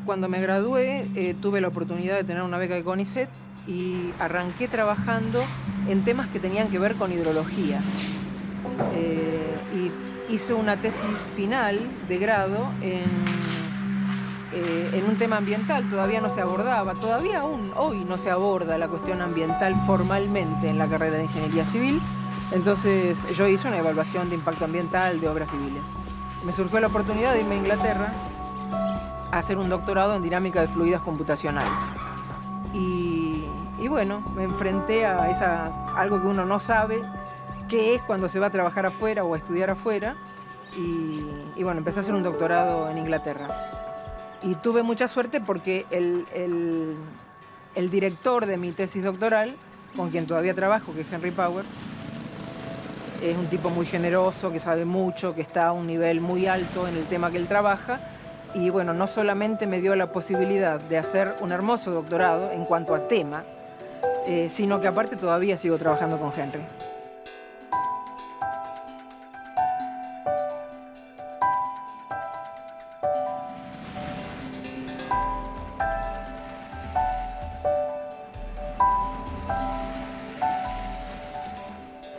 Cuando me gradué, tuve la oportunidad de tener una beca de CONICET y arranqué trabajando en temas que tenían que ver con hidrología. Y hice una tesis final de grado en un tema ambiental. Todavía no se abordaba, todavía aún hoy no se aborda la cuestión ambiental formalmente en la carrera de Ingeniería Civil. Entonces yo hice una evaluación de impacto ambiental de obras civiles. Me surgió la oportunidad de irme a Inglaterra a hacer un doctorado en dinámica de fluidos computacional. Y bueno, me enfrenté a algo que uno no sabe qué es cuando se va a trabajar afuera o a estudiar afuera. Y bueno, empecé a hacer un doctorado en Inglaterra. Y tuve mucha suerte porque el director de mi tesis doctoral, con quien todavía trabajo, que es Henry Power, es un tipo muy generoso, que sabe mucho, que está a un nivel muy alto en el tema que él trabaja. Y bueno, no solamente me dio la posibilidad de hacer un hermoso doctorado en cuanto a tema, sino que aparte todavía sigo trabajando con Henry.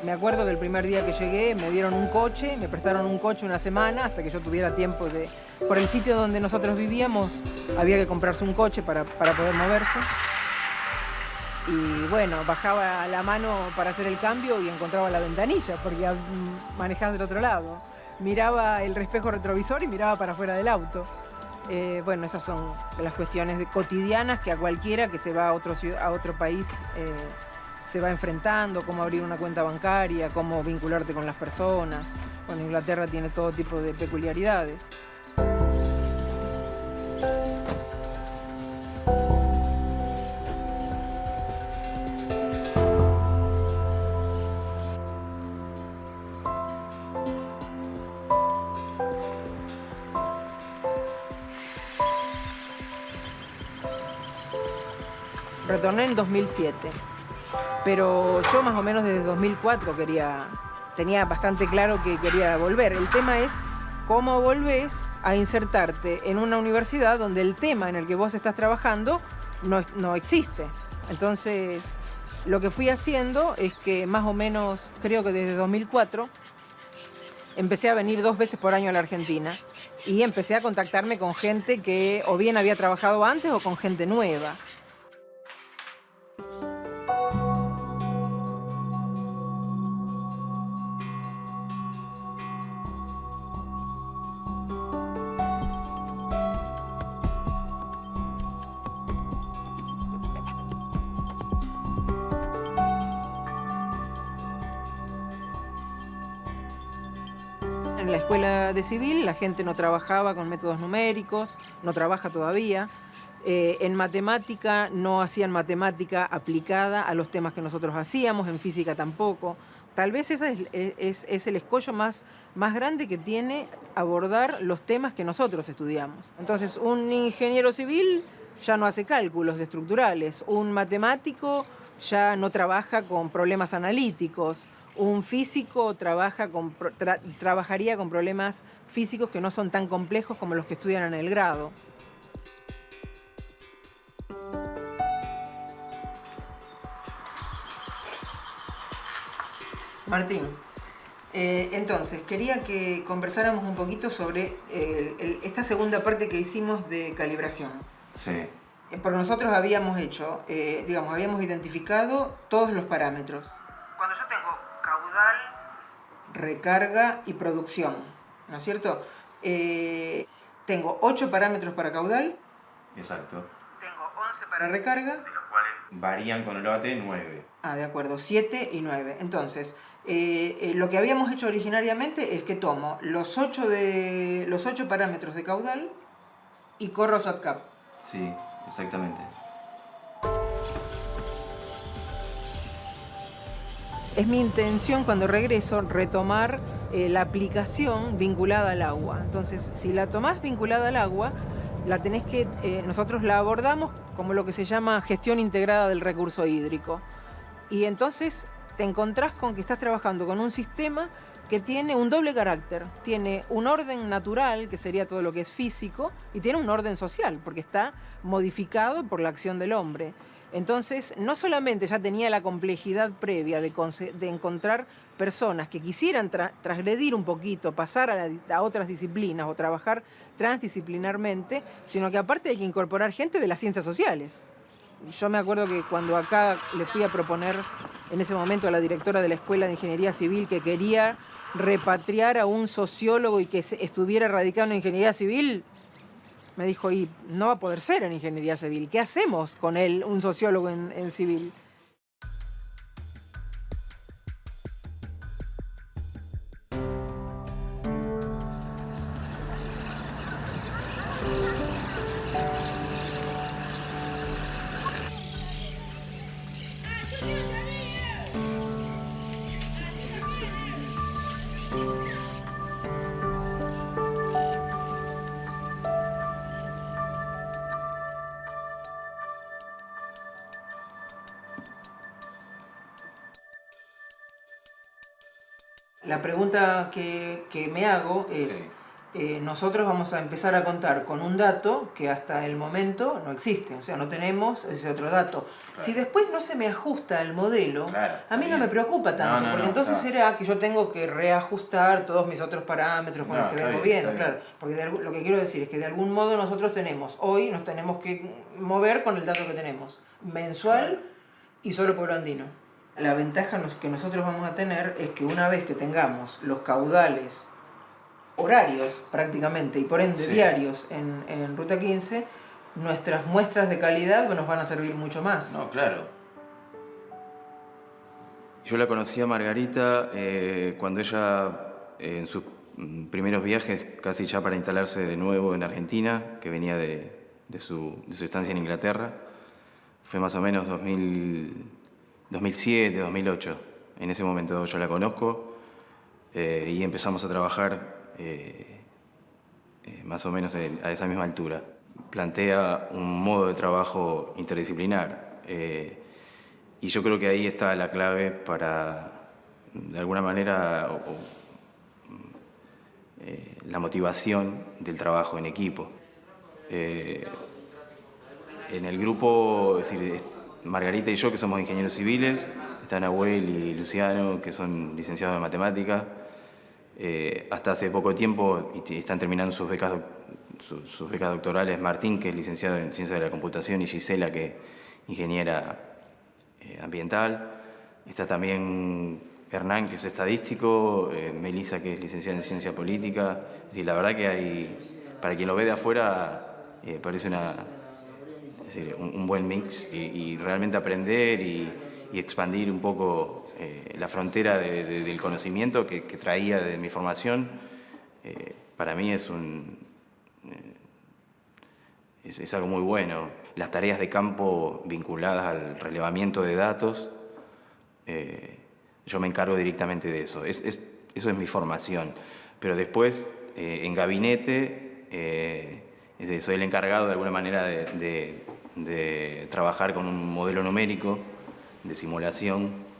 Me acuerdo del primer día que llegué, me dieron un coche, me prestaron un coche una semana hasta que yo tuviera tiempo de... Por el sitio donde nosotros vivíamos había que comprarse un coche para poder moverse. Y bueno, bajaba la mano para hacer el cambio y encontraba la ventanilla, porque manejaba del otro lado. Miraba el espejo retrovisor y miraba para afuera del auto. Bueno, esas son las cuestiones cotidianas que a cualquiera que se va a otro país se va enfrentando, cómo abrir una cuenta bancaria, cómo vincularte con las personas. Bueno, Inglaterra tiene todo tipo de peculiaridades. Retorné en 2007. Pero yo más o menos desde 2004 tenía bastante claro que quería volver. El tema es cómo volvés a insertarte en una universidad donde el tema en el que vos estás trabajando no existe. Entonces, lo que fui haciendo es que más o menos, creo que desde 2004, empecé a venir 2 veces por año a la Argentina y empecé a contactarme con gente que o bien había trabajado antes o con gente nueva. En la escuela de civil la gente no trabajaba con métodos numéricos, no trabaja todavía. En matemática no hacían matemática aplicada a los temas que nosotros hacíamos, en física tampoco. Tal vez ese es el escollo más grande que tiene abordar los temas que nosotros estudiamos. Entonces, un ingeniero civil ya no hace cálculos estructurales, un matemático ya no trabaja con problemas analíticos, un físico trabajaría con problemas físicos que no son tan complejos como los que estudian en el grado. Martín, entonces, quería que conversáramos un poquito sobre esta segunda parte que hicimos de calibración. Sí. Porque nosotros habíamos hecho, habíamos identificado todos los parámetros. Cuando yo tengo caudal, recarga y producción, ¿no es cierto? Tengo 8 parámetros para caudal. Exacto. Tengo 11 para recarga. De los cuales varían con el OAT 9. Ah, de acuerdo, 7 y 9. Entonces, lo que habíamos hecho originariamente es que tomo los 8 parámetros de caudal y corro SWAT-CAP. Sí, exactamente. Es mi intención cuando regreso retomar la aplicación vinculada al agua. Entonces, si la tomás vinculada al agua, nosotros la abordamos como lo que se llama gestión integrada del recurso hídrico. Y entonces te encontrás con que estás trabajando con un sistema que tiene un doble carácter. Tiene un orden natural, que sería todo lo que es físico, y tiene un orden social, porque está modificado por la acción del hombre. Entonces, no solamente ya tenía la complejidad previa de encontrar personas que quisieran transgredir un poquito, pasar a otras disciplinas o trabajar transdisciplinarmente, sino que aparte hay que incorporar gente de las ciencias sociales. Yo me acuerdo que cuando acá le fui a proponer en ese momento a la directora de la Escuela de Ingeniería Civil que quería repatriar a un sociólogo y que estuviera radicado en Ingeniería Civil, me dijo, y no va a poder ser en Ingeniería Civil. ¿Qué hacemos con él, un sociólogo en civil? La pregunta que me hago es, Sí. nosotros vamos a empezar a contar con un dato que hasta el momento no existe, o sea, no tenemos ese otro dato. Claro. Si después no se me ajusta el modelo, Claro, a mí no bien. me preocupa tanto, porque entonces será que yo tengo que reajustar todos mis otros parámetros con los que vengo viendo, claro. Porque lo que quiero decir es que de algún modo nosotros hoy nos tenemos que mover con el dato que tenemos, mensual y solo pueblo andino. La ventaja que nosotros vamos a tener es que una vez que tengamos los caudales horarios prácticamente y por ende diarios en Ruta 15, nuestras muestras de calidad nos van a servir mucho más. No, claro. Yo la conocí a Margarita cuando ella, en sus primeros viajes, casi ya para instalarse de nuevo en Argentina, que venía de su estancia en Inglaterra, fue más o menos 2007, 2008. En ese momento yo la conozco y empezamos a trabajar más o menos a esa misma altura. Plantea un modo de trabajo interdisciplinar y yo creo que ahí está la clave para, de alguna manera, la motivación del trabajo en equipo. En el grupo, es decir, Margarita y yo, que somos ingenieros civiles, están Nahuel y Luciano, que son licenciados en matemática. Hasta hace poco tiempo y están terminando sus becas doctorales, Martín, que es licenciado en Ciencias de la Computación, y Gisela, que es ingeniera ambiental. Está también Hernán, que es estadístico, Melissa, que es licenciada en Ciencia Política. Es decir, la verdad que hay, para quien lo ve de afuera, parece un buen mix y realmente aprender y expandir un poco la frontera del conocimiento que traía de mi formación. Para mí es algo muy bueno. Las tareas de campo vinculadas al relevamiento de datos, yo me encargo directamente de eso. Eso es mi formación. Pero después, en gabinete, soy el encargado de alguna manera de trabajar con un modelo numérico de simulación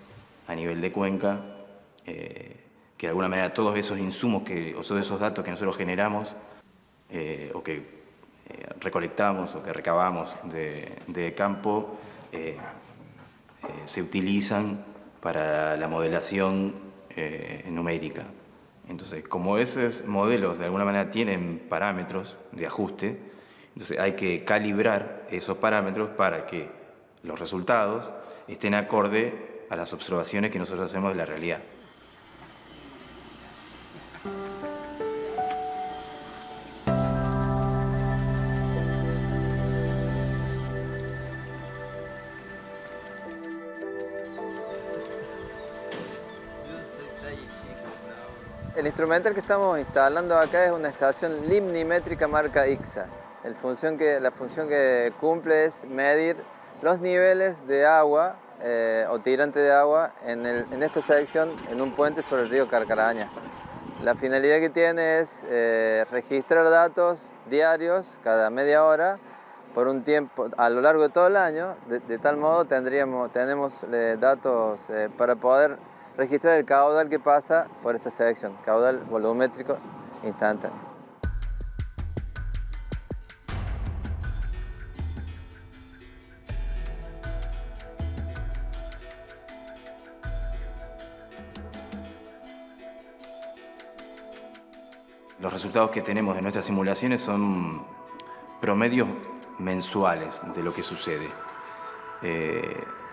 a nivel de Cuenca, que de alguna manera todos esos insumos o todos esos datos que nosotros generamos o que recolectamos o que recabamos de campo se utilizan para la modelación numérica. Entonces, como esos modelos de alguna manera tienen parámetros de ajuste, entonces hay que calibrar esos parámetros para que los resultados estén acorde a las observaciones que nosotros hacemos de la realidad. El instrumental que estamos instalando acá es una estación limnimétrica marca IXA. La función que cumple es medir los niveles de agua o tirante de agua en esta sección en un puente sobre el río Carcarañá. La finalidad que tiene es registrar datos diarios cada media hora por un tiempo a lo largo de todo el año, de tal modo tenemos datos para poder registrar el caudal que pasa por esta sección, caudal volumétrico instantáneo. Los resultados que tenemos de nuestras simulaciones son promedios mensuales de lo que sucede.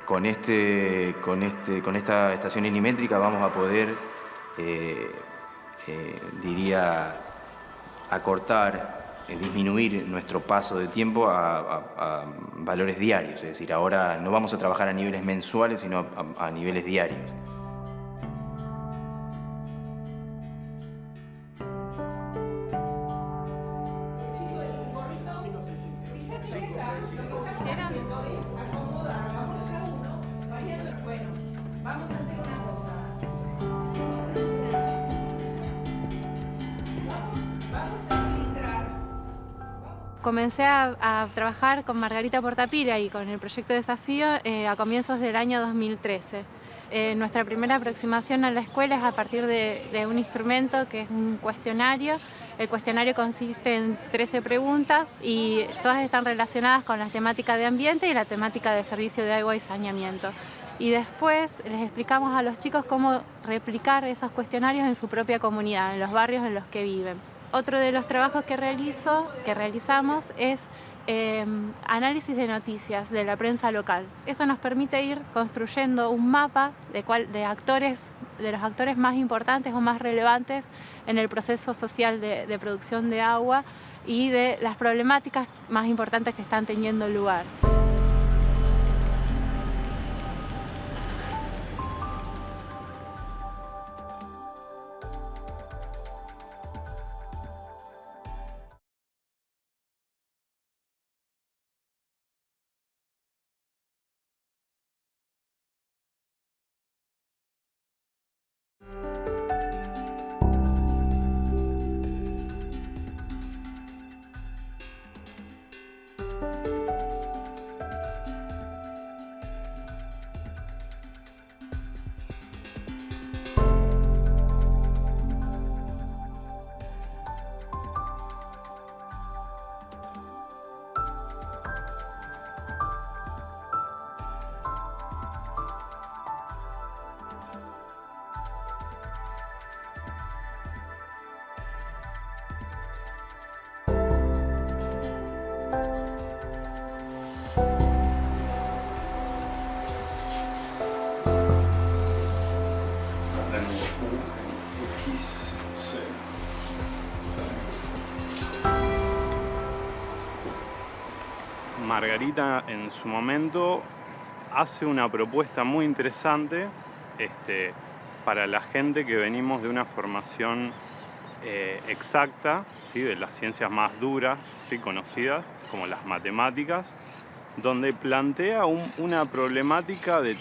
Con esta estación linimétrica vamos a poder, diría, acortar, disminuir nuestro paso de tiempo a valores diarios. Es decir, ahora no vamos a trabajar a niveles mensuales, sino a niveles diarios. Comencé a trabajar con Margarita Portapira y con el proyecto Desafío a comienzos del año 2013. Nuestra primera aproximación a la escuela es a partir de un instrumento que es un cuestionario. El cuestionario consiste en 13 preguntas y todas están relacionadas con la temática de ambiente y la temática de servicio de agua y saneamiento. Y después les explicamos a los chicos cómo replicar esos cuestionarios en su propia comunidad, en los barrios en los que viven. Otro de los trabajos que realizamos es análisis de noticias de la prensa local. Eso nos permite ir construyendo un mapa de los actores más importantes o más relevantes en el proceso social de producción de agua y de las problemáticas más importantes que están teniendo lugar. Margarita en su momento hace una propuesta muy interesante para la gente que venimos de una formación exacta, ¿sí? De las ciencias más duras, ¿sí? Conocidas, como las matemáticas, donde plantea una problemática de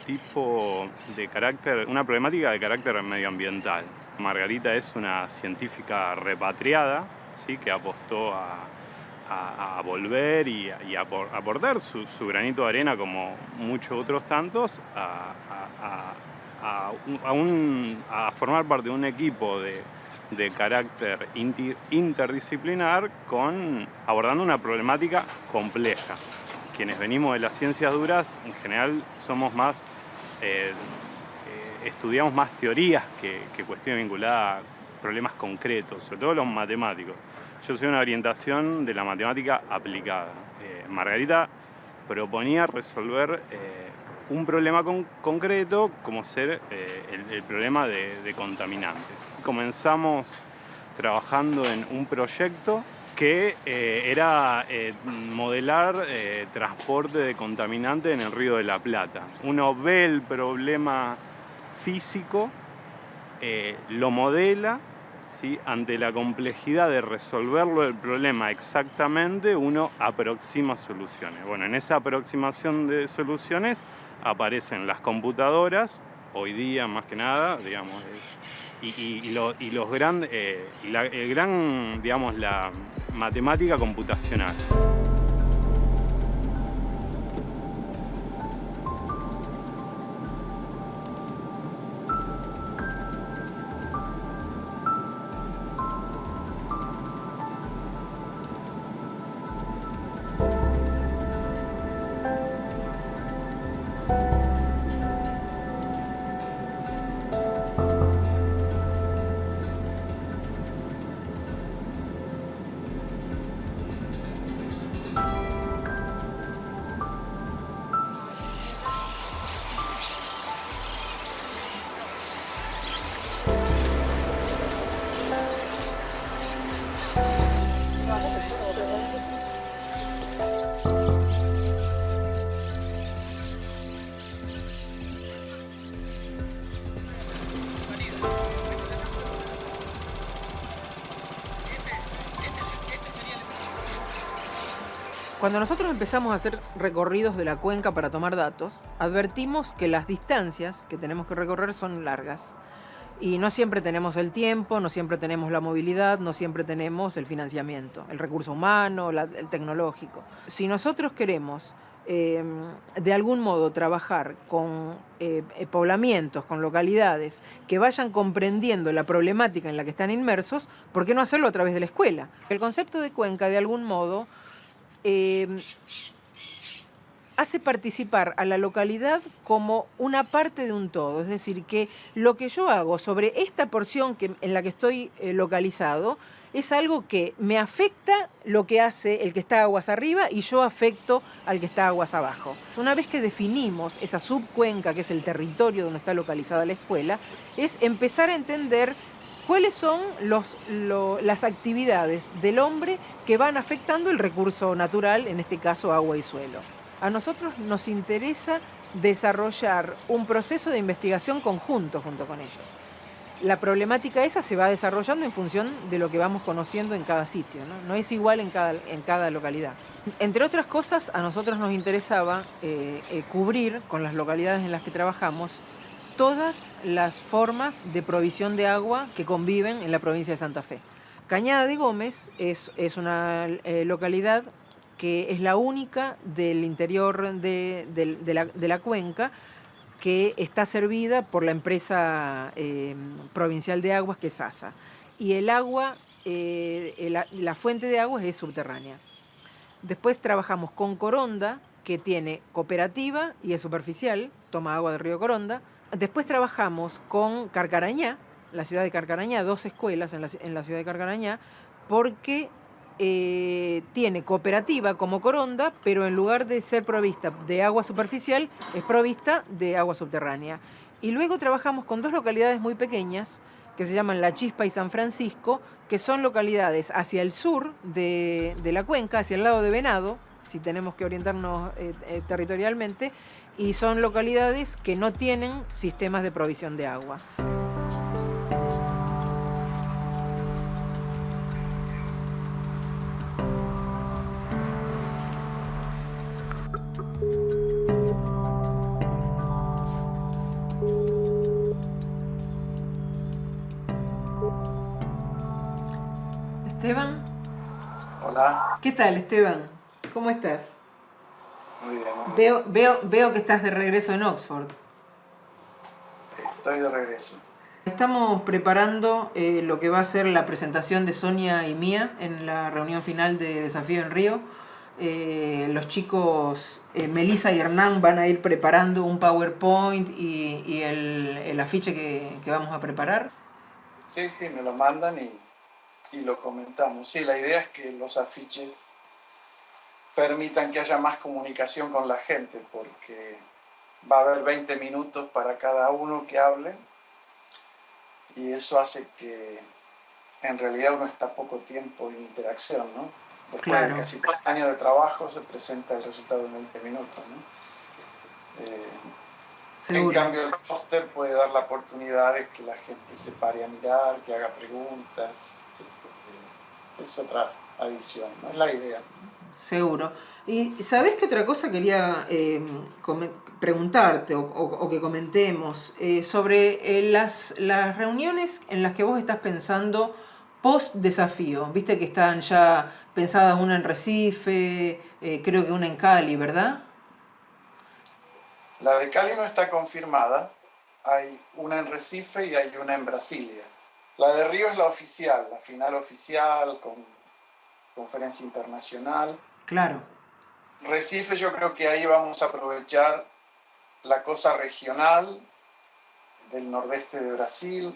carácter medioambiental. Margarita es una científica repatriada, ¿sí? Que apostó a volver y aportar su granito de arena, como muchos otros tantos, a formar parte de un equipo de carácter interdisciplinar abordando una problemática compleja. Quienes venimos de las ciencias duras, en general, somos más, estudiamos más teorías que cuestiones vinculadas a problemas concretos, sobre todo los matemáticos. Yo soy una orientación de la matemática aplicada. Margarita proponía resolver un problema concreto, como ser el problema de contaminantes. Comenzamos trabajando en un proyecto que era modelar transporte de contaminantes en el Río de la Plata. Uno ve el problema físico, lo modela, ¿sí? Ante la complejidad de resolverlo el problema exactamente, uno aproxima soluciones. Bueno, en esa aproximación de soluciones aparecen las computadoras, hoy día más que nada, digamos, la matemática computacional. Cuando nosotros empezamos a hacer recorridos de la cuenca para tomar datos, advertimos que las distancias que tenemos que recorrer son largas. Y no siempre tenemos el tiempo, no siempre tenemos la movilidad, no siempre tenemos el financiamiento, el recurso humano, el tecnológico. Si nosotros queremos de algún modo trabajar con poblamientos, con localidades que vayan comprendiendo la problemática en la que están inmersos, ¿por qué no hacerlo a través de la escuela? El concepto de cuenca, de algún modo, hace participar a la localidad como una parte de un todo. Es decir, que lo que yo hago sobre esta porción en la que estoy localizado es algo que me afecta lo que hace el que está aguas arriba y yo afecto al que está aguas abajo. Una vez que definimos esa subcuenca, que es el territorio donde está localizada la escuela, es empezar a entender cuáles son las actividades del hombre que van afectando el recurso natural, en este caso agua y suelo. A nosotros nos interesa desarrollar un proceso de investigación conjunto junto con ellos. La problemática esa se va desarrollando en función de lo que vamos conociendo en cada sitio, ¿no? No es igual en cada localidad. Entre otras cosas, a nosotros nos interesaba cubrir con las localidades en las que trabajamos todas las formas de provisión de agua que conviven en la provincia de Santa Fe. Cañada de Gómez es una localidad que es la única del interior de la cuenca que está servida por la empresa provincial de aguas, que es ASA. Y el agua, la fuente de aguas es subterránea. Después trabajamos con Coronda, que tiene cooperativa y es superficial, toma agua del río Coronda. Después trabajamos con Carcarañá, la ciudad de Carcarañá, 2 escuelas en la ciudad de Carcarañá, porque tiene cooperativa como Coronda, pero en lugar de ser provista de agua superficial, es provista de agua subterránea. Y luego trabajamos con 2 localidades muy pequeñas, que se llaman La Chispa y San Francisco, que son localidades hacia el sur de la cuenca, hacia el lado de Venado, si tenemos que orientarnos territorialmente, y son localidades que no tienen sistemas de provisión de agua. Esteban. Hola. ¿Qué tal, Esteban? ¿Cómo estás? Muy bien. Veo que estás de regreso en Oxford. Estoy de regreso. Estamos preparando lo que va a ser la presentación de Sonia y mía en la reunión final de Desafío en Río. Los chicos, Melissa y Hernán, van a ir preparando un PowerPoint y el afiche que vamos a preparar. Sí, me lo mandan y lo comentamos. Sí, la idea es que los afiches permitan que haya más comunicación con la gente, porque va a haber 20 minutos para cada uno que hable, y eso hace que en realidad uno está poco tiempo en interacción, ¿no? Después de casi 3 años de trabajo se presenta el resultado en 20 minutos, ¿no? En cambio el póster puede dar la oportunidad de que la gente se pare a mirar, que haga preguntas. Es otra adición, ¿no? Es la idea. Seguro. ¿Y sabés qué otra cosa quería preguntarte o que comentemos? Sobre las reuniones en las que vos estás pensando post-desafío. Viste que están ya pensadas una en Recife, creo que una en Cali, ¿verdad? La de Cali no está confirmada. Hay una en Recife y hay una en Brasilia. La de Río es la oficial, la final oficial, con conferencia internacional. Claro. Recife, yo creo que ahí vamos a aprovechar la cosa regional del nordeste de Brasil.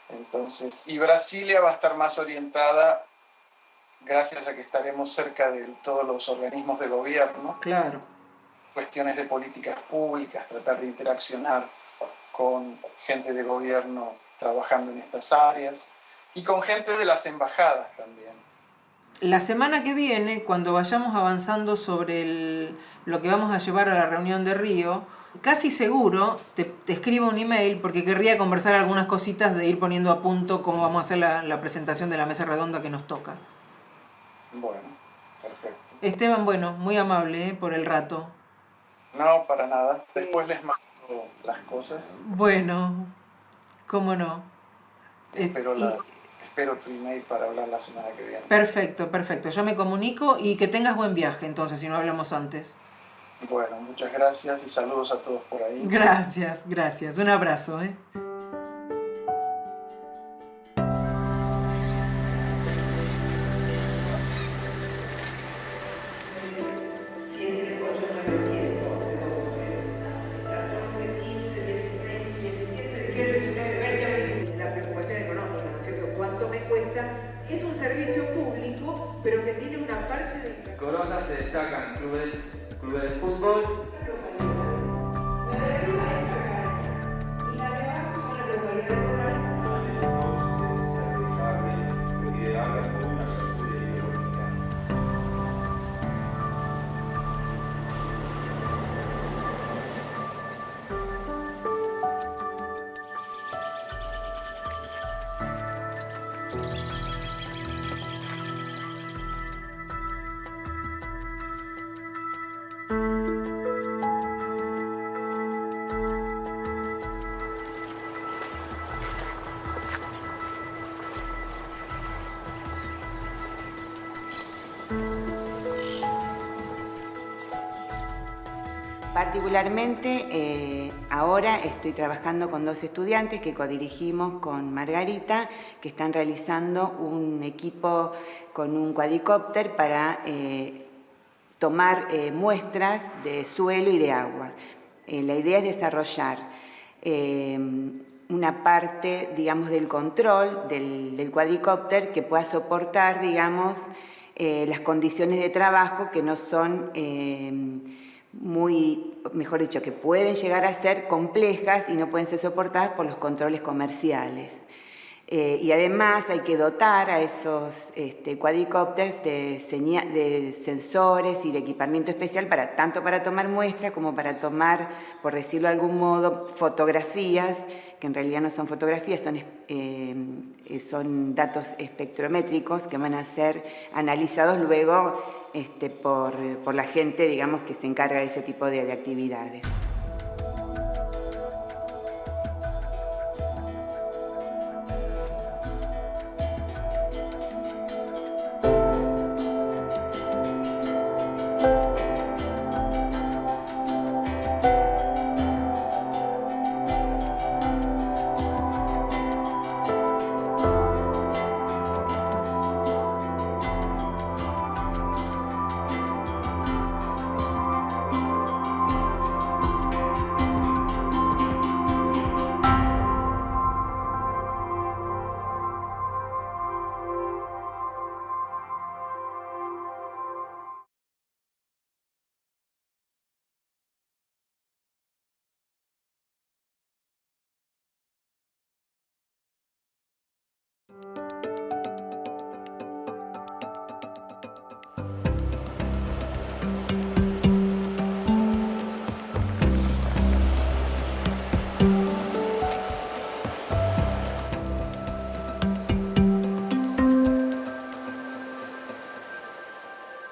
Entonces, y Brasilia va a estar más orientada, gracias a que estaremos cerca de todos los organismos de gobierno. Claro. Cuestiones de políticas públicas, tratar de interaccionar con gente de gobierno trabajando en estas áreas y con gente de las embajadas también. La semana que viene, cuando vayamos avanzando sobre lo que vamos a llevar a la reunión de Río, casi seguro te escribo un email porque querría conversar algunas cositas de ir poniendo a punto cómo vamos a hacer la presentación de la mesa redonda que nos toca. Bueno, perfecto. Esteban, bueno, muy amable por el rato. No, para nada. Después les mando las cosas. Bueno, cómo no. Espero, Y- espero tu email para hablar la semana que viene. Perfecto, perfecto. Yo me comunico y que tengas buen viaje entonces, si no hablamos antes. Bueno, muchas gracias y saludos a todos por ahí. Gracias, gracias. Un abrazo, ¿eh? La preocupación económica, ¿no es cierto? ¿Cuánto me cuesta? Es un servicio público, pero que tiene una parte de... Corona se destacan clubes de fútbol. La de arriba es Margarita y la de abajo son las localidades rurales. Particularmente, ahora estoy trabajando con 2 estudiantes que codirigimos con Margarita, que están realizando un equipo con un cuadricóptero para tomar muestras de suelo y de agua. La idea es desarrollar una parte, digamos, del control del cuadricóptero que pueda soportar, digamos, las condiciones de trabajo que no son mejor dicho, que pueden llegar a ser complejas y no pueden ser soportadas por los controles comerciales. Y además hay que dotar a esos cuadricópteros de sensores y de equipamiento especial tanto para tomar muestras como para tomar, por decirlo de algún modo, fotografías, que en realidad no son fotografías, son datos espectrométricos que van a ser analizados luego por la gente, digamos, que se encarga de ese tipo de actividades.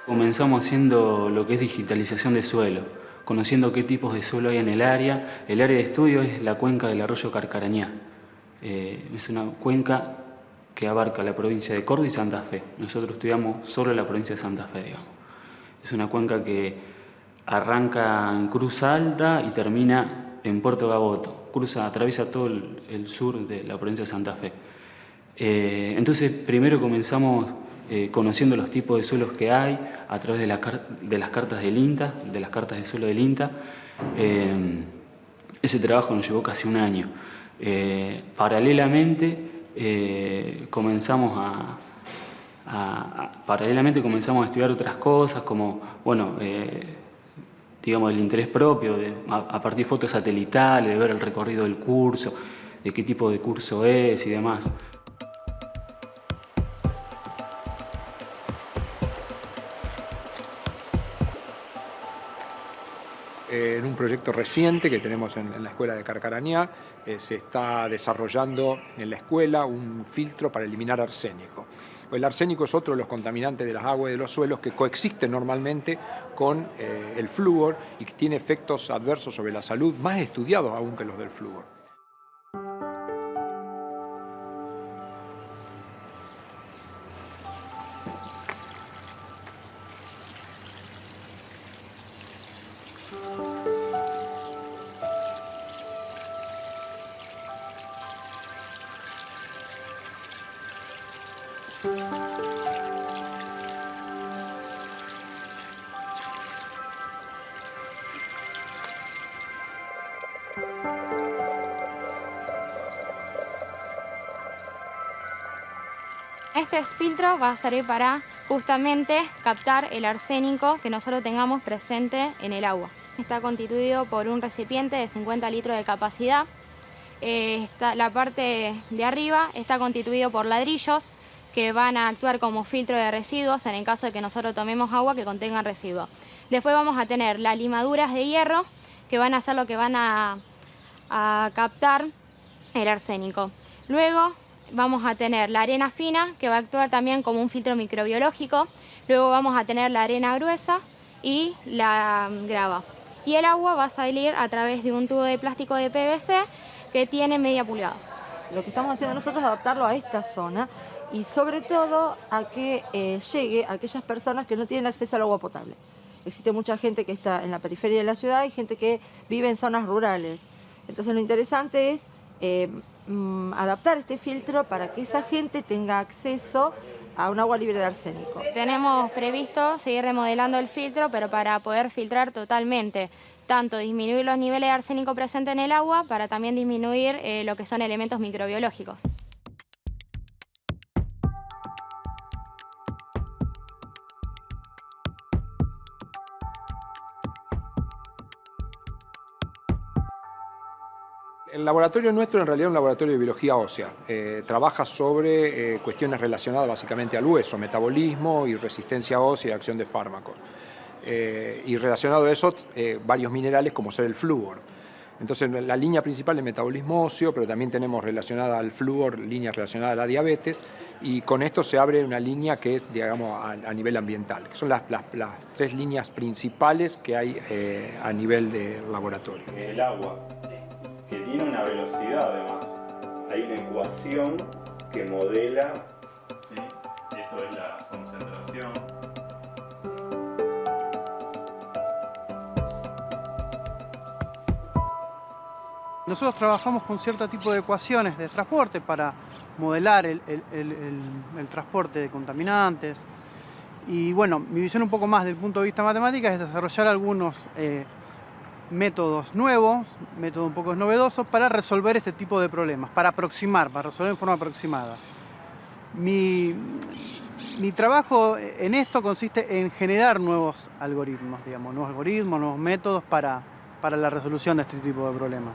Comenzamos haciendo lo que es digitalización de suelo, conociendo qué tipos de suelo hay en el área. El área de estudio es la cuenca del arroyo Carcarañá. Es una cuenca que abarca la provincia de Córdoba y Santa Fe. Nosotros estudiamos solo la provincia de Santa Fe, digamos. Es una cuenca que arranca en Cruz Alta y termina en Puerto Gaboto. Atraviesa todo el sur de la provincia de Santa Fe. Entonces, primero comenzamos conociendo los tipos de suelos que hay a través de las cartas del INTA, de las cartas de suelo del INTA. Ese trabajo nos llevó casi un año. Paralelamente comenzamos a estudiar otras cosas como, bueno, digamos, el interés propio, a partir de fotos satelitales, de ver el recorrido del curso, de qué tipo de curso es y demás. En un proyecto reciente que tenemos en la escuela de Carcarañá, se está desarrollando en la escuela un filtro para eliminar arsénico. El arsénico es otro de los contaminantes de las aguas y de los suelos que coexisten normalmente con el flúor y que tiene efectos adversos sobre la salud más estudiados aún que los del flúor. Este filtro va a servir para justamente captar el arsénico que nosotros tengamos presente en el agua. Está constituido por un recipiente de 50 litros de capacidad. La parte de arriba está constituido por ladrillos que van a actuar como filtro de residuos en el caso de que nosotros tomemos agua que contenga residuos. Después vamos a tener las limaduras de hierro que van a ser lo que van a captar el arsénico. Luego vamos a tener la arena fina que va a actuar también como un filtro microbiológico. Luego vamos a tener la arena gruesa y la grava. Y el agua va a salir a través de un tubo de plástico de PVC que tiene media pulgada. Lo que estamos haciendo nosotros es adaptarlo a esta zona y sobre todo a que llegue a aquellas personas que no tienen acceso al agua potable. Existe mucha gente que está en la periferia de la ciudad y gente que vive en zonas rurales. Entonces lo interesante es adaptar este filtro para que esa gente tenga acceso a un agua libre de arsénico. Tenemos previsto seguir remodelando el filtro, pero para poder filtrar totalmente, tanto disminuir los niveles de arsénico presentes en el agua, para también disminuir lo que son elementos microbiológicos. El laboratorio nuestro en realidad es un laboratorio de biología ósea. Trabaja sobre cuestiones relacionadas básicamente al hueso, metabolismo y resistencia ósea y acción de fármacos. Y relacionado a eso, varios minerales como ser el flúor. Entonces la línea principal es metabolismo óseo, pero también tenemos relacionada al flúor, líneas relacionadas a la diabetes, y con esto se abre una línea que es, digamos, a nivel ambiental, que son las tres líneas principales que hay a nivel de laboratorio. El agua, que tiene una velocidad además. Hay una ecuación que modela, ¿sí? Esto es la concentración. Nosotros trabajamos con cierto tipo de ecuaciones de transporte para modelar el transporte de contaminantes. Y bueno, mi visión un poco más desde el punto de vista matemático es desarrollar algunos métodos nuevos, métodos un poco novedosos para resolver este tipo de problemas, para resolver en forma aproximada. Mi trabajo en esto consiste en generar nuevos algoritmos, digamos, nuevos métodos para la resolución de este tipo de problemas.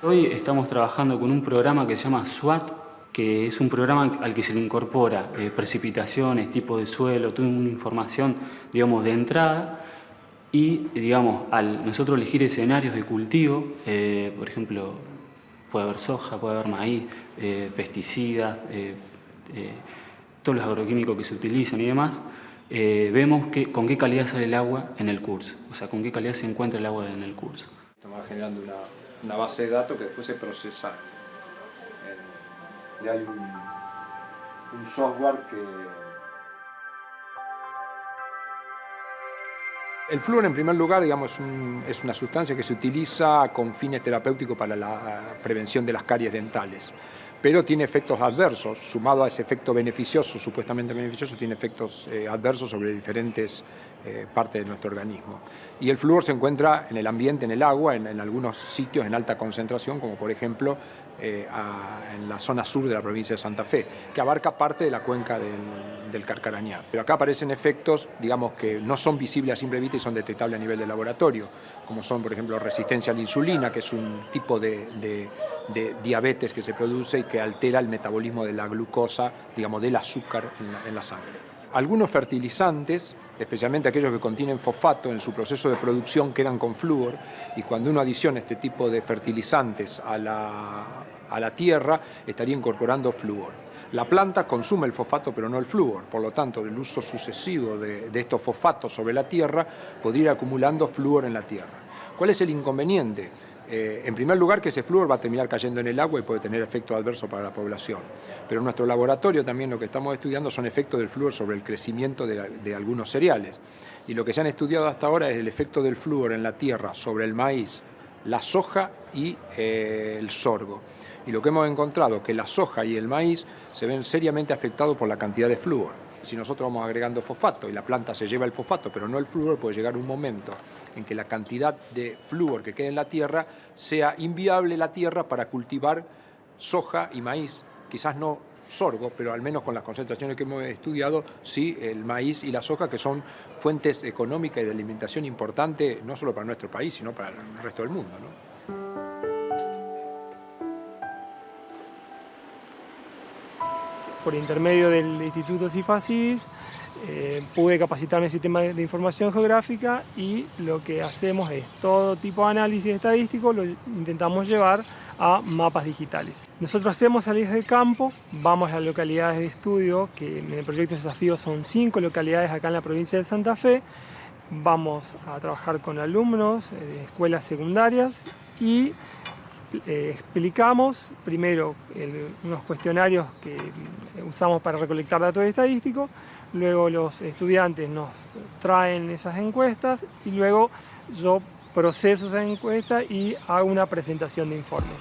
Hoy estamos trabajando con un programa que se llama SWAT, que es un programa al que se le incorpora precipitaciones, tipo de suelo, toda una información, digamos, de entrada, y, digamos, al nosotros elegir escenarios de cultivo, por ejemplo, puede haber soja, puede haber maíz, pesticidas, todos los agroquímicos que se utilizan y demás, vemos con qué calidad sale el agua en el curso, o sea, con qué calidad se encuentra el agua en el curso. Estamos generando una base de datos que después se procesa. Y hay un software que... El flúor, en primer lugar, digamos, es una sustancia que se utiliza con fines terapéuticos para la prevención de las caries dentales, pero tiene efectos adversos. Sumado a ese efecto beneficioso, supuestamente beneficioso, tiene efectos adversos sobre diferentes partes de nuestro organismo. Y el flúor se encuentra en el ambiente, en el agua, en algunos sitios en alta concentración, como por ejemplo en la zona sur de la provincia de Santa Fe, que abarca parte de la cuenca del Carcarañá. Pero acá aparecen efectos, digamos, que no son visibles a simple vista y son detectables a nivel de laboratorio, como son, por ejemplo, resistencia a la insulina, que es un tipo de diabetes que se produce y que altera el metabolismo de la glucosa, digamos, del azúcar en la sangre. Algunos fertilizantes, especialmente aquellos que contienen fosfato, en su proceso de producción quedan con flúor, y cuando uno adiciona este tipo de fertilizantes a la tierra, estaría incorporando flúor. La planta consume el fosfato pero no el flúor, por lo tanto el uso sucesivo de estos fosfatos sobre la tierra podría ir acumulando flúor en la tierra. ¿Cuál es el inconveniente? En primer lugar, que ese flúor va a terminar cayendo en el agua y puede tener efectos adversos para la población. Pero en nuestro laboratorio también lo que estamos estudiando son efectos del flúor sobre el crecimiento de algunos cereales. Y lo que se han estudiado hasta ahora es el efecto del flúor en la tierra sobre el maíz, la soja y el sorgo. Y lo que hemos encontrado es que la soja y el maíz se ven seriamente afectados por la cantidad de flúor. Si nosotros vamos agregando fosfato y la planta se lleva el fosfato pero no el flúor, puede llegar un momento en que la cantidad de flúor que quede en la tierra sea inviable la tierra para cultivar soja y maíz. Quizás no sorgo, pero al menos con las concentraciones que hemos estudiado, sí el maíz y la soja, que son fuentes económicas y de alimentación importantes, no solo para nuestro país, sino para el resto del mundo, ¿no? Por intermedio del Instituto CIFACIS, pude capacitarme en sistemas de información geográfica, y lo que hacemos es todo tipo de análisis estadístico, lo intentamos llevar a mapas digitales. Nosotros hacemos salidas de campo, vamos a las localidades de estudio, que en el proyecto Desafío son 5 localidades acá en la provincia de Santa Fe. Vamos a trabajar con alumnos de escuelas secundarias y explicamos primero unos cuestionarios que usamos para recolectar datos estadísticos, luego los estudiantes nos traen esas encuestas y luego yo proceso esa encuesta y hago una presentación de informe.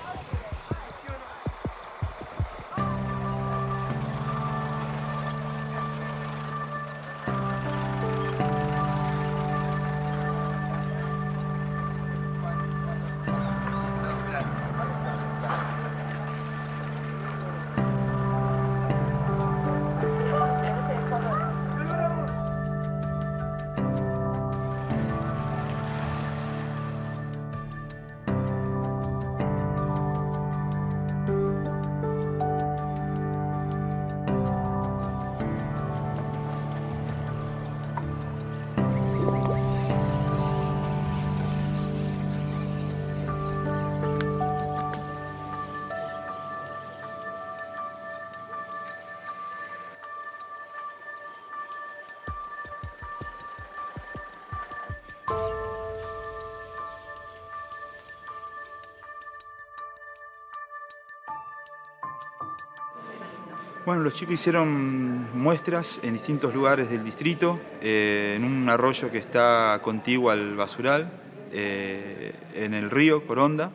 Bueno, los chicos hicieron muestras en distintos lugares del distrito, en un arroyo que está contiguo al basural, en el río Coronda,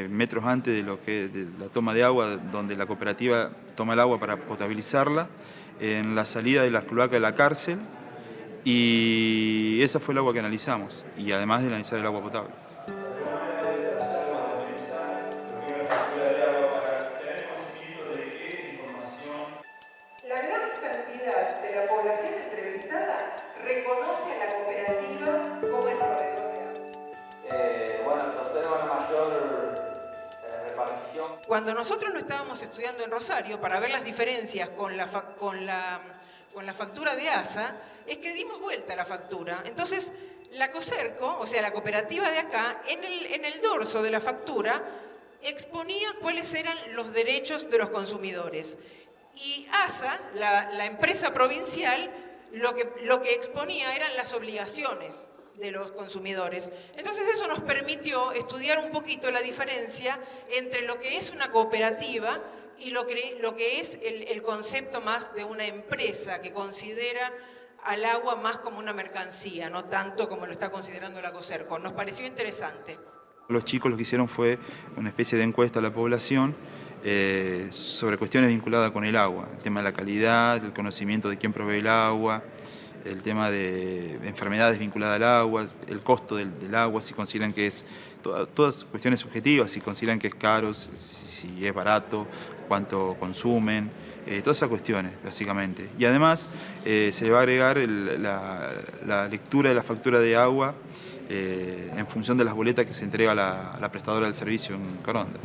metros antes de la toma de agua, donde la cooperativa toma el agua para potabilizarla, en la salida de las cloacas de la cárcel, y esa fue el agua que analizamos, y además de analizar el agua potable. Cuando nosotros lo estábamos estudiando en Rosario para ver las diferencias con la factura de ASA, es que dimos vuelta a la factura. Entonces, la COSERCO, o sea, la cooperativa de acá, en el dorso de la factura, exponía cuáles eran los derechos de los consumidores. Y ASA, la empresa provincial, lo que exponía eran las obligaciones de los consumidores. Entonces eso nos permitió estudiar un poquito la diferencia entre lo que es una cooperativa y lo que es el concepto más de una empresa que considera al agua más como una mercancía, no tanto como lo está considerando la COSERCO. Nos pareció interesante. Los chicos lo que hicieron fue una especie de encuesta a la población sobre cuestiones vinculadas con el agua, el tema de la calidad, el conocimiento de quién provee el agua, el tema de enfermedades vinculadas al agua, el costo del agua, si consideran que es, todas cuestiones subjetivas, si consideran que es caro, si es barato, cuánto consumen, todas esas cuestiones, básicamente. Y además se le va a agregar la lectura de la factura de agua en función de las boletas que se entrega a la prestadora del servicio en Coronda.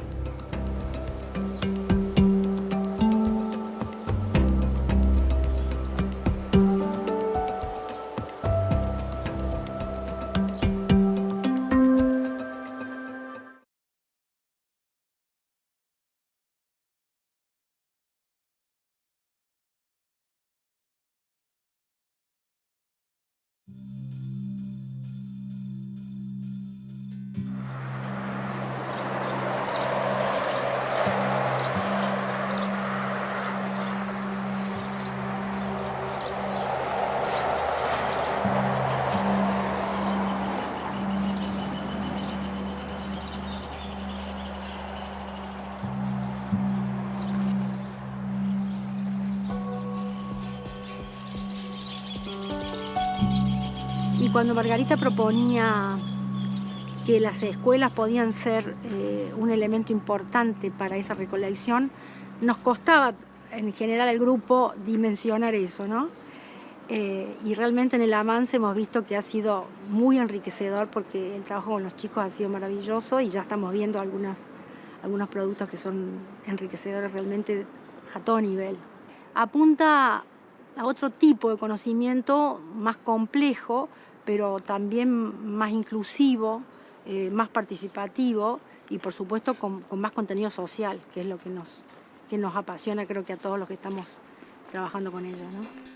cuando Margarita proponía que las escuelas podían ser un elemento importante para esa recolección, nos costaba en general al grupo dimensionar eso, ¿no? Y realmente en el avance hemos visto que ha sido muy enriquecedor porque el trabajo con los chicos ha sido maravilloso y ya estamos viendo algunos productos que son enriquecedores realmente a todo nivel. Apunta a otro tipo de conocimiento más complejo, pero también más inclusivo, más participativo y por supuesto con más contenido social, que es lo que nos apasiona, creo que a todos los que estamos trabajando con ella, ¿no?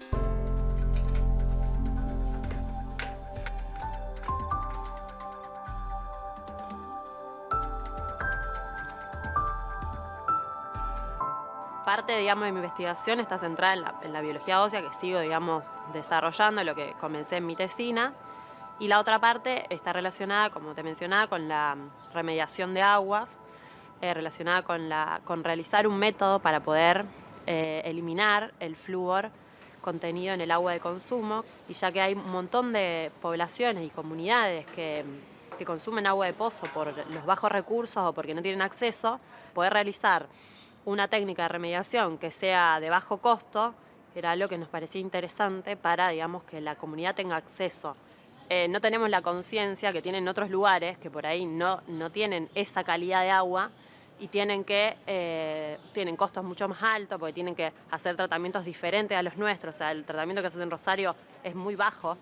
Parte, digamos, de mi investigación está centrada en la biología ósea que sigo, digamos, desarrollando, lo que comencé en mi tesina. Y la otra parte está relacionada, como te mencionaba, con la remediación de aguas, relacionada con realizar un método para poder eliminar el flúor contenido en el agua de consumo. Y ya que hay un montón de poblaciones y comunidades que consumen agua de pozo por los bajos recursos o porque no tienen acceso, poder realizar una técnica de remediación que sea de bajo costo era algo que nos parecía interesante para, digamos, que la comunidad tenga acceso. No tenemos la conciencia que tienen otros lugares que por ahí no tienen esa calidad de agua y tienen costos mucho más altos porque tienen que hacer tratamientos diferentes a los nuestros. O sea, el tratamiento que se hace en Rosario es muy bajo.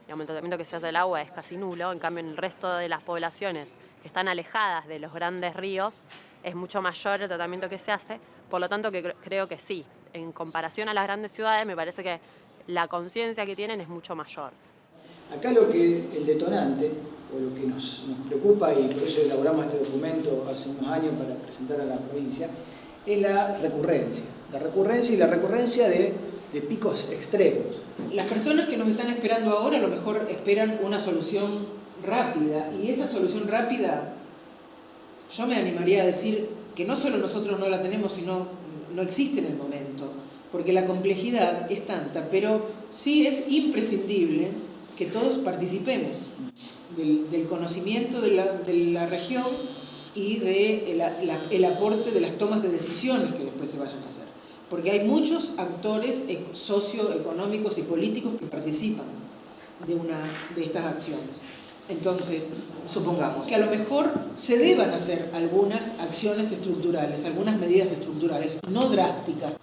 Digamos, el tratamiento que se hace del agua es casi nulo. En cambio, en el resto de las poblaciones que están alejadas de los grandes ríos, es mucho mayor el tratamiento que se hace, por lo tanto que creo que sí, en comparación a las grandes ciudades me parece que la conciencia que tienen es mucho mayor. Acá el detonante, o lo que nos preocupa, y por eso elaboramos este documento hace unos años para presentar a la provincia, es la recurrencia y la recurrencia de picos extremos. Las personas que nos están esperando ahora a lo mejor esperan una solución rápida, y esa solución rápida yo me animaría a decir que no solo nosotros no la tenemos, sino no existe en el momento, porque la complejidad es tanta, pero sí es imprescindible que todos participemos del conocimiento de la región y del aporte de las tomas de decisiones que después se vayan a hacer. Porque hay muchos actores socioeconómicos y políticos que participan de estas acciones. Entonces, supongamos que a lo mejor se deban hacer algunas acciones estructurales, algunas medidas estructurales, no drásticas,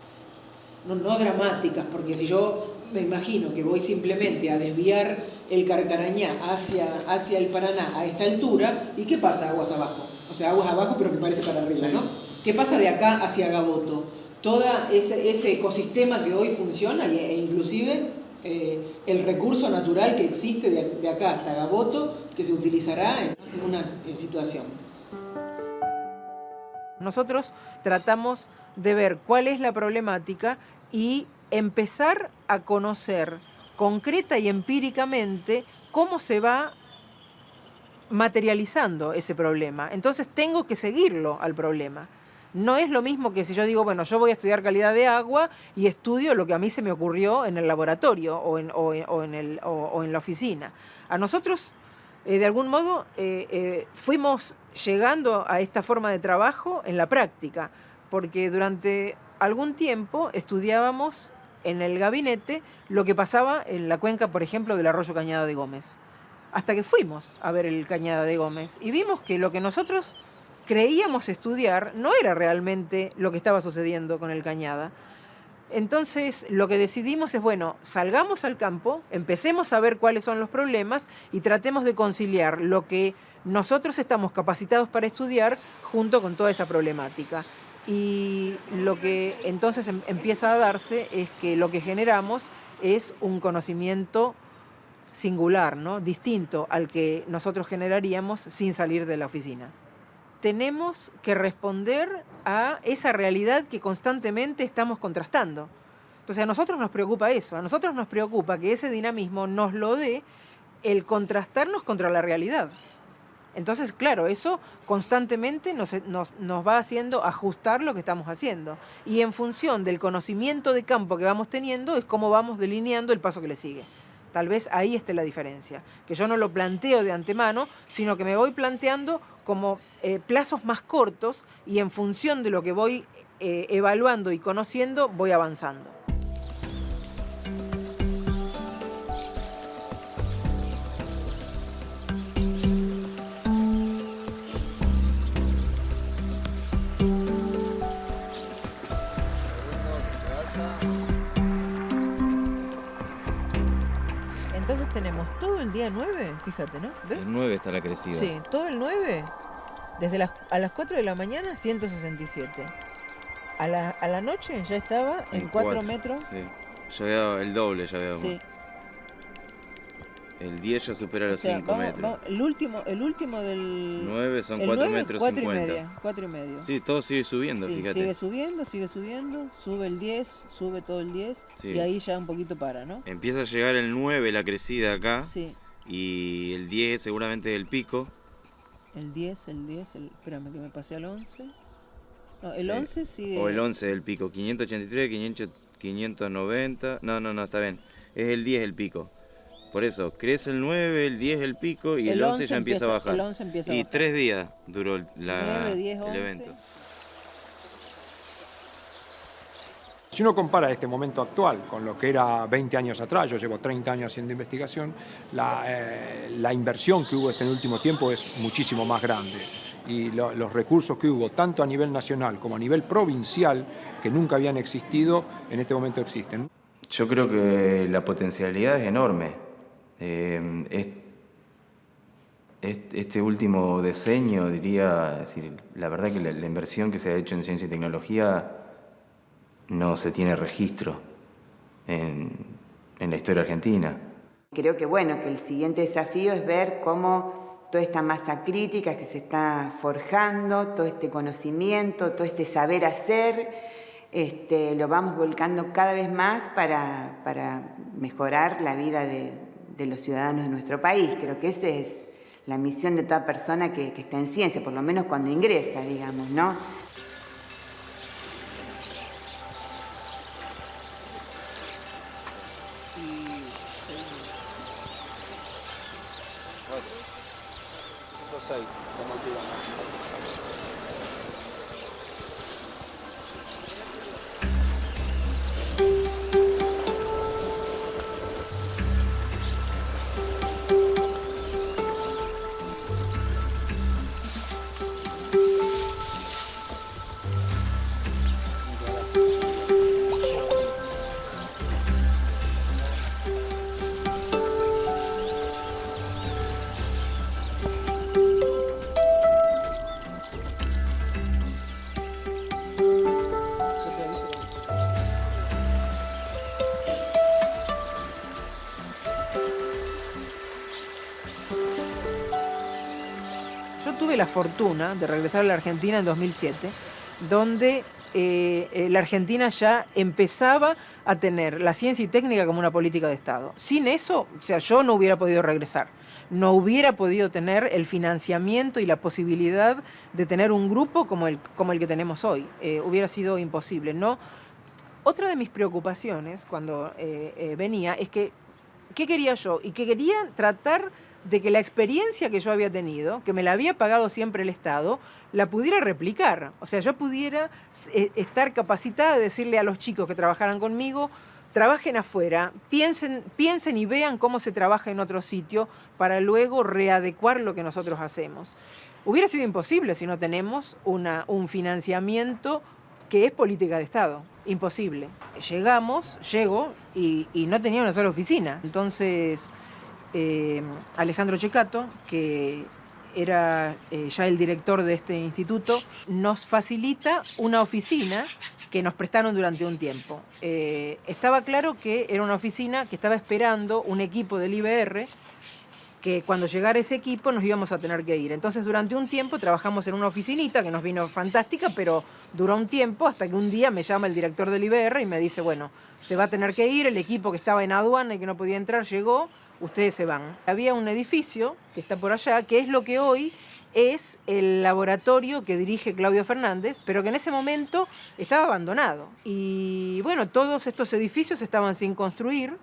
no dramáticas, porque si yo me imagino que voy simplemente a desviar el Carcarañá hacia el Paraná a esta altura, ¿y qué pasa aguas abajo? O sea, aguas abajo pero que parece para arriba, ¿no? ¿Qué pasa de acá hacia Gaboto? Todo ese ecosistema que hoy funciona e inclusive el recurso natural que existe de acá hasta Gaboto, que se utilizará en una situación. Nosotros tratamos de ver cuál es la problemática y empezar a conocer concreta y empíricamente cómo se va materializando ese problema. Entonces tengo que seguirlo al problema. No es lo mismo que si yo digo, bueno, yo voy a estudiar calidad de agua y estudio lo que a mí se me ocurrió en el laboratorio o en la oficina. A nosotros, de algún modo, fuimos llegando a esta forma de trabajo en la práctica, porque durante algún tiempo estudiábamos en el gabinete lo que pasaba en la cuenca, por ejemplo, del arroyo Cañada de Gómez. Hasta que fuimos a ver el Cañada de Gómez y vimos que lo que nosotros creíamos estudiar no era realmente lo que estaba sucediendo con el Cañada. Entonces lo que decidimos es, bueno, salgamos al campo, empecemos a ver cuáles son los problemas y tratemos de conciliar lo que nosotros estamos capacitados para estudiar junto con toda esa problemática. Y lo que entonces empieza a darse es que lo que generamos es un conocimiento singular, ¿no? Distinto al que nosotros generaríamos sin salir de la oficina. Tenemos que responder a esa realidad que constantemente estamos contrastando. Entonces a nosotros nos preocupa eso, a nosotros nos preocupa que ese dinamismo nos lo dé el contrastarnos contra la realidad. Entonces, claro, eso constantemente nos va haciendo ajustar lo que estamos haciendo. Y en función del conocimiento de campo que vamos teniendo es cómo vamos delineando el paso que le sigue. Tal vez ahí esté la diferencia, que yo no lo planteo de antemano, sino que me voy planteando como plazos más cortos y en función de lo que voy evaluando y conociendo, voy avanzando. Entonces tenemos todo el día 9, fíjate, ¿no? ¿Ves? El 9 está la crecida. Sí, todo el 9, desde a las 4 de la mañana, 167. A la noche ya estaba en 4 metros. Sí, ya había el doble, ya había. Sí. El 10 ya supera los 5 metros. El último del 9 son 4 metros 50. 4 y medio. Sí, todo sigue subiendo, sí, fíjate. Sigue subiendo, sube el 10, sube todo el 10 sí. Y ahí ya un poquito para, ¿no? Empieza a llegar el 9, la crecida acá. Sí. Y el 10 seguramente es el pico. El 10, espérame que me pasé al 11. No, el 11 sigue... O el 11 del pico, 583, 590... No, está bien. Es el 10 el pico. Por eso, crece el 9, el 10 el pico y el 11 ya empieza a bajar. El 11 empieza a bajar. Y 3 días duró 9, 10, 11. El evento. Si uno compara este momento actual con lo que era 20 años atrás, yo llevo 30 años haciendo investigación, la inversión que hubo en el último tiempo es muchísimo más grande. Y los recursos que hubo, tanto a nivel nacional como a nivel provincial, que nunca habían existido, en este momento existen. Yo creo que la potencialidad es enorme. Este último diseño, diría, es decir, la verdad que la inversión que se ha hecho en ciencia y tecnología no se tiene registro en la historia argentina. Creo que bueno, que el siguiente desafío es ver cómo toda esta masa crítica que se está forjando, todo este conocimiento, todo este saber hacer, lo vamos volcando cada vez más para mejorar la vida de los ciudadanos de nuestro país. Creo que esa es la misión de toda persona que está en ciencia, por lo menos cuando ingresa, digamos, ¿no? Tuve la fortuna de regresar a la Argentina en 2007, donde la Argentina ya empezaba a tener la ciencia y técnica como una política de Estado. Sin eso, o sea, yo no hubiera podido regresar, no hubiera podido tener el financiamiento y la posibilidad de tener un grupo como el que tenemos hoy. Hubiera sido imposible, ¿no? Otra de mis preocupaciones cuando venía es que, ¿qué quería yo? Y que quería tratar de que la experiencia que yo había tenido, que me la había pagado siempre el Estado, la pudiera replicar. O sea, yo pudiera estar capacitada de decirle a los chicos que trabajaran conmigo, trabajen afuera, piensen y vean cómo se trabaja en otro sitio para luego readecuar lo que nosotros hacemos. Hubiera sido imposible si no tenemos un financiamiento que es política de Estado. Imposible. Llego y no tenía una sola oficina. Entonces, Alejandro Checato, que era ya el director de este instituto, nos facilita una oficina que nos prestaron durante un tiempo. Estaba claro que era una oficina que estaba esperando un equipo del IBR, que cuando llegara ese equipo nos íbamos a tener que ir. Entonces durante un tiempo trabajamos en una oficinita que nos vino fantástica, pero duró un tiempo hasta que un día me llama el director del IBR y me dice, bueno, se va a tener que ir, el equipo que estaba en aduana y que no podía entrar llegó, ustedes se van. Había un edificio que está por allá, que es lo que hoy es el laboratorio que dirige Claudio Fernández, pero que en ese momento estaba abandonado. Y bueno, todos estos edificios estaban sin construir,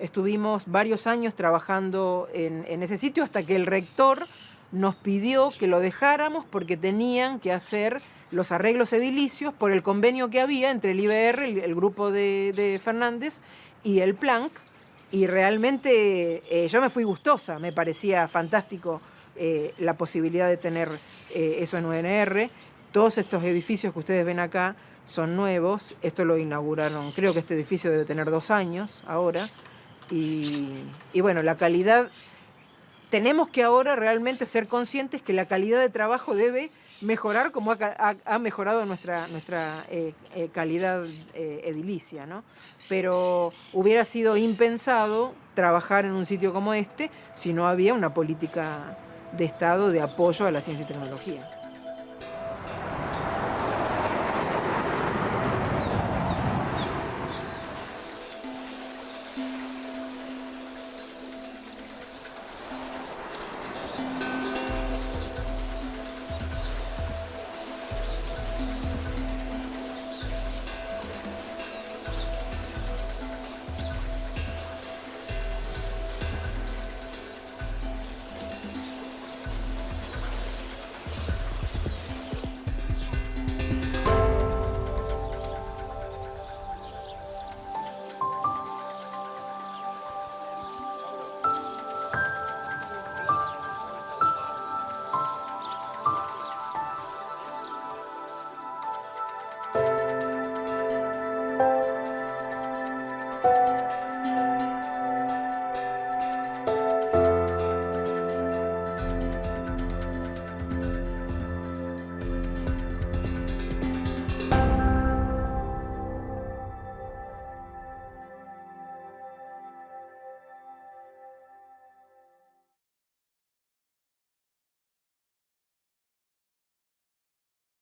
Estuvimos varios años trabajando en ese sitio hasta que el rector nos pidió que lo dejáramos porque tenían que hacer los arreglos edilicios por el convenio que había entre el IBR, el grupo de Fernández, y el Planck, y realmente yo me fui gustosa, me parecía fantástico la posibilidad de tener eso en UNR. Todos estos edificios que ustedes ven acá son nuevos, esto lo inauguraron, creo que este edificio debe tener 2 años ahora, y bueno, la calidad... Tenemos que ahora realmente ser conscientes que la calidad de trabajo debe mejorar como ha mejorado nuestra calidad edilicia, ¿no? Pero hubiera sido impensado trabajar en un sitio como este si no había una política de Estado de apoyo a la ciencia y tecnología.